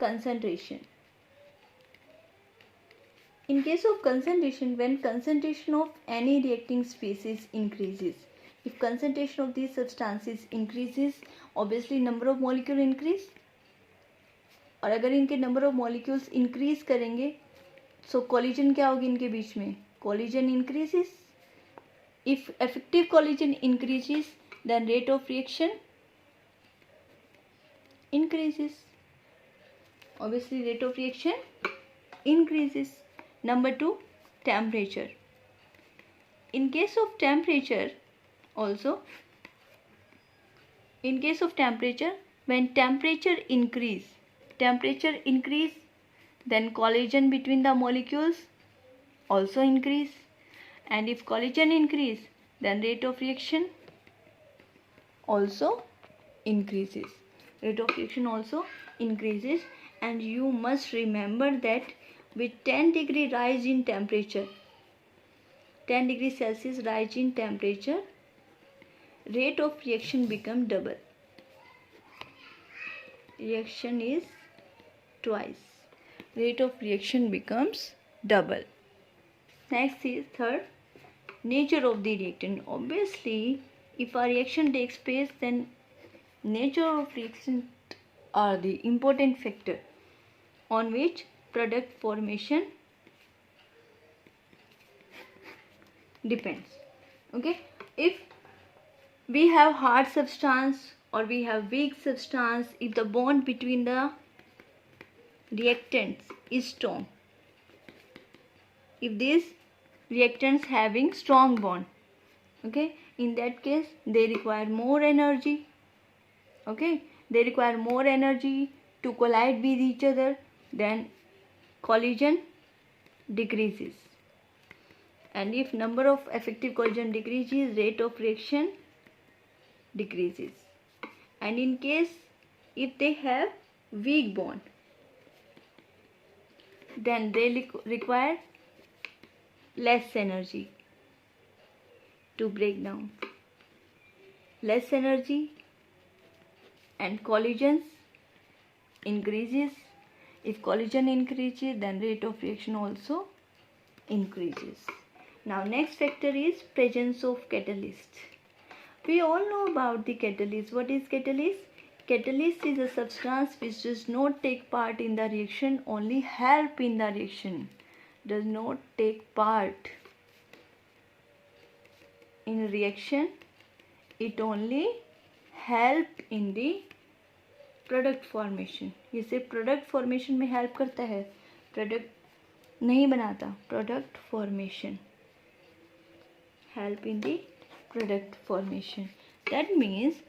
concentration. In case of concentration, when concentration of any reacting species increases, if concentration of these substances increases, obviously number of molecule increase. और अगर इनके number of molecules increase करेंगे सो collision क्या होगी इनके बीच में, collision increases. If effective collision increases then rate of reaction increases. Obviously rate of reaction increases. Number 2, temperature. In case of temperature also, in case of temperature, when temperature increase then collision between the molecules also increase, and if collision increase then rate of reaction also increases. Rate of reaction also increases. And you must remember that with 10 degree rise in temperature, 10 degree Celsius rise in temperature, rate of reaction become double. Reaction is twice. Rate of reaction becomes double. Next is third, nature of the reactant. Obviously if a reaction takes place then nature of reaction are the important factor on which product formation depends. Okay, if we have hard substance or we have weak substance, if the bond between the reactants is strong, if these reactants having strong bond, okay, in that case they require more energy. Okay, they require more energy to collide with each other, then collision decreases. And if number of effective collision decreases, rate of reaction decreases. And in case if they have weak bond, then they require less energy to break down. Less energy and collisions increases. If collision increases then rate of reaction also increases. Now next factor is presence of catalyst. We all know about the catalyst. What is catalyst? Catalyst is a substance which does not take part in the reaction, only help in the reaction, does not take part in reaction, it only help in the product formation. ये सिर्फ product formation में help करता है, product नहीं बनाता. Product formation, help in the product formation. That means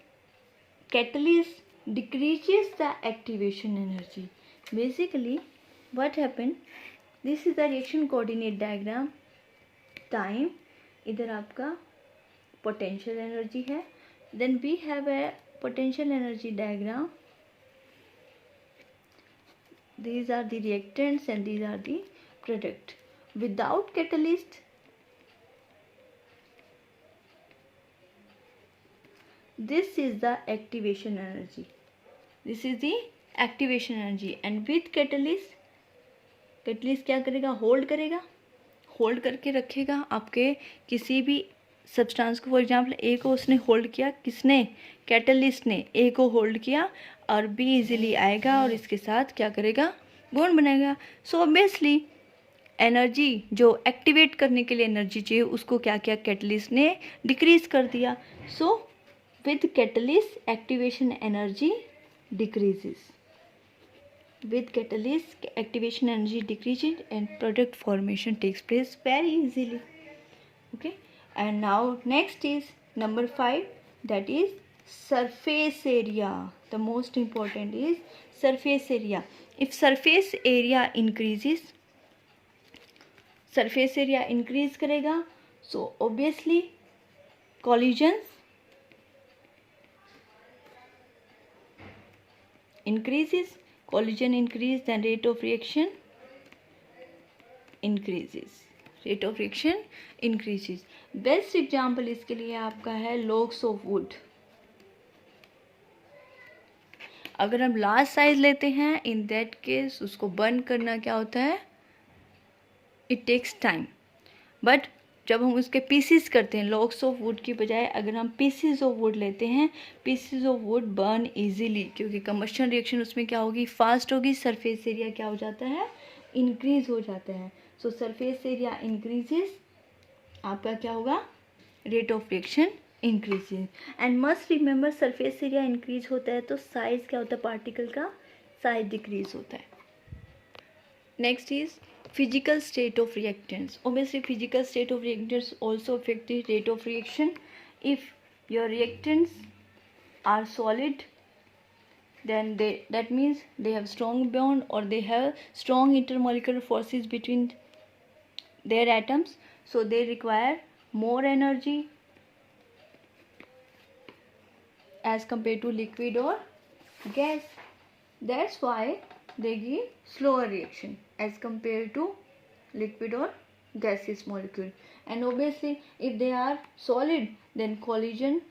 catalyst decreases the activation energy. Basically what happen, this is the reaction coordinate diagram. Time, इधर आपका potential energy है. Then we have a potential energy diagram. These are the reactants and these are the product. Without catalyst, this is the activation energy. This is the activation energy. And with catalyst, catalyst क्या करेगा? Hold करेगा. Hold करके रखेगा आपके किसी भी substance को. For example ए को उसने होल्ड किया, किसने? कैटलिस्ट ने ए को होल्ड किया, और बी इजीली आएगा और इसके साथ क्या करेगा? बॉन्ड बनाएगा. सो ऑब्वियसली एनर्जी जो एक्टिवेट करने के लिए एनर्जी चाहिए उसको क्या किया? कैटलिस्ट ने डिक्रीज कर दिया. So with catalyst activation energy decreases. With catalyst activation energy decreases and product formation takes place very easily. Okay, and now next is number 5, that is surface area. The most important is surface area. If surface area increases, surface area increase करेगा, so obviously collisions increases. Collision increase then rate of reaction increases. Rate of reaction increases. Best example इसके लिए आपका है logs of wood. अगर हम large size लेते हैं, in that case उसको बर्न करना क्या होता है, इट टेक्स टाइम। बट जब हम उसके पीसीस करते हैं, लॉग्स ऑफ वुड की बजाय अगर हम पीसीस ऑफ वुड लेते हैं, pieces of wood burn easily, क्योंकि कंबशन रिएक्शन उसमें क्या होगी, फास्ट होगी, सरफेस एरिया क्या हो जाता है, इंक्रीज हो जाता है। सो सरफेस एरिया इंक्रीजेस, आपका क्या होगा, rate of reaction increases. And must remember surface area increase होता है तो साइज क्या होता है, पार्टिकल का साइज डिक्रीज होता है। Next is physical state of reactants. Obviously physical state of reactants also affect the rate of reaction. If your reactants are solid, then that means they have strong bond or they have strong intermolecular forces between their atoms, so they require more energy as compared to liquid or gas. That's why they give slower reaction as compared to liquid or gaseous molecule. And obviously if they are solid, then collision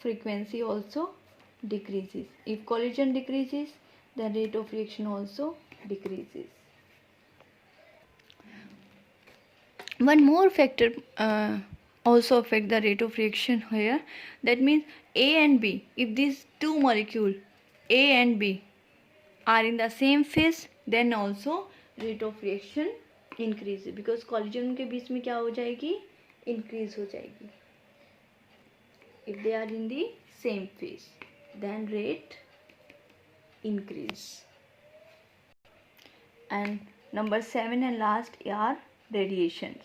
frequency also decreases. If collision decreases, then rate of reaction also decreases. One more factor also affect the rate of reaction here. That means A and B, if these two molecules A and B are in the same phase, then also rate of reaction increase, because collision के बीच में क्या हो जाएगी, increase हो जाएगी. If they are in the same phase, then rate increase. And number 7 and last are radiations.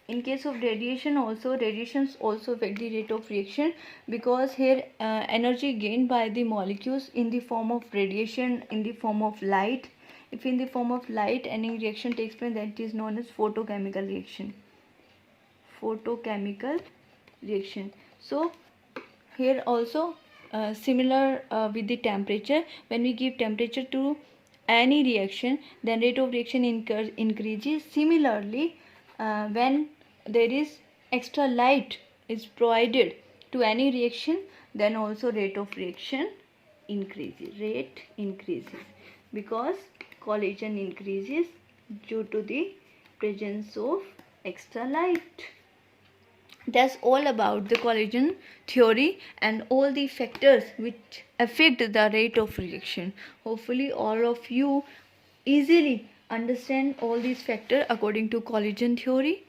In case of radiation also, radiations also affect the rate of reaction, because here energy gained by the molecules in the form of radiation, in the form of light. If in the form of light any reaction takes place, that is known as photochemical reaction. Photochemical reaction. So here also similar with the temperature, when we give temperature to any reaction, then rate of reaction increases. Similarly, when there is extra light is provided to any reaction, then also rate of reaction increases. Rate increases because collision increases due to the presence of extra light. That's all about the collision theory and all the factors which affect the rate of reaction. Hopefully all of you easily understand all these factors according to collision theory.